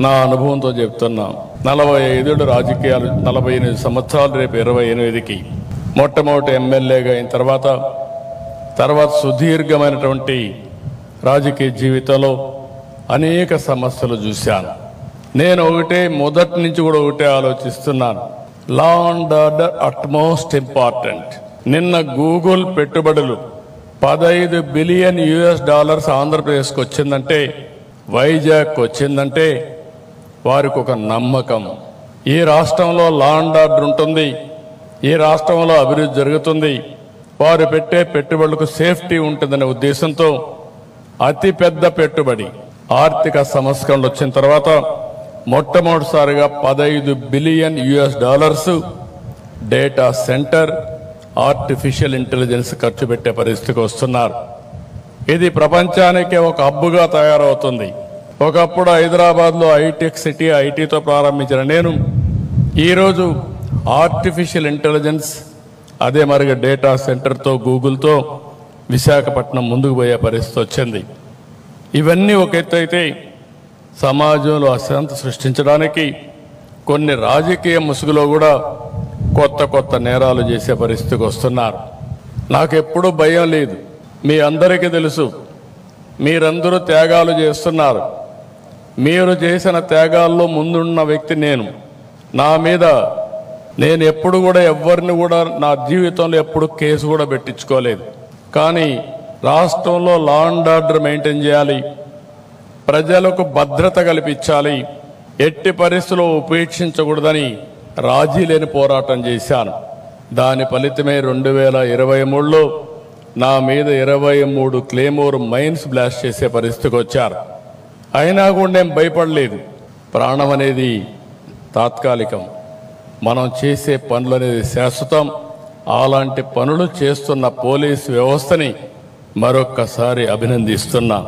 నా అనుభవంతో చెప్తున్నా. 45 రాజకీయాలు, 48 సంవత్సరాలు, రేపు 28కి మొట్టమొదటి ఎమ్మెల్యేగా అయిన తర్వాత సుదీర్ఘమైనటువంటి రాజకీయ జీవితంలో అనేక సమస్యలు చూశాను. నేను మొదటి నుంచి కూడా ఒకటే ఆలోచిస్తున్నాను. Law and order utmost important. నిన్న గూగుల్ పెట్టుబడులు $15 బిలియన్ ఆంధ్రప్రదేశ్కి వచ్చిందంటే, వైజాగ్కి వచ్చిందంటే వారికి ఒక నమ్మకం. ఈ రాష్ట్రంలో లా అండ్ ఆర్డర్ ఉంటుంది, ఈ రాష్ట్రంలో అభివృద్ధి జరుగుతుంది, వారు పెట్టే పెట్టుబడులకు సేఫ్టీ ఉంటుందనే ఉద్దేశంతో అతిపెద్ద పెట్టుబడి ఆర్థిక సంస్కరణలు వచ్చిన తర్వాత మొట్టమొదటిసారిగా $15 billion data centre, artificial intelligence ఖర్చు పెట్టే పరిస్థితికి వస్తున్నారు. ఇది ప్రపంచానికే ఒక హబ్బుగా తయారవుతుంది. ఒకప్పుడు హైదరాబాద్లో హైటెక్ సిటీ, ఐటీతో ప్రారంభించిన నేను ఈరోజు ఆర్టిఫిషియల్ ఇంటెలిజెన్స్, అదే మరిగా డేటా సెంటర్తో, గూగుల్తో విశాఖపట్నం ముందుకు పోయే పరిస్థితి వచ్చింది. ఇవన్నీ ఒక ఎత్తు అయితే, సమాజంలో అశాంతి సృష్టించడానికి కొన్ని రాజకీయ ముసుగులో కూడా కొత్త నేరాలు చేసే పరిస్థితికి వస్తున్నారు. నాకెప్పుడు భయం లేదు. మీ అందరికీ తెలుసు, మీరందరూ త్యాగాలు చేస్తున్నారు. మీరు చేసిన త్యాగాల్లో ముందున్న వ్యక్తి నేను. నా మీద నేను ఎప్పుడు కూడా ఎవరిని కూడా నా జీవితంలో ఎప్పుడు కేసు కూడా పెట్టించుకోలేదు. కానీ రాష్ట్రంలో లా అండ్ ఆర్డర్ మెయింటైన్ చేయాలి, ప్రజలకు భద్రత కల్పించాలి, ఎట్టి పరిస్థితుల్లో ఉపేక్షించకూడదని రాజీ లేని పోరాటం చేశాను. దాని ఫలితమే 2023లో నా మీద 23 క్లేమోర్ మైన్స్ బ్లాస్ట్ చేసే పరిస్థితికి వచ్చారు. అయినా కూడా నేను భయపడలేదు. ప్రాణం అనేది తాత్కాలికం, మనం చేసే పనులు అనేది శాశ్వతం. అలాంటి పనులు చేస్తున్న పోలీసు వ్యవస్థని మరొక్కసారి అభినందిస్తున్నా.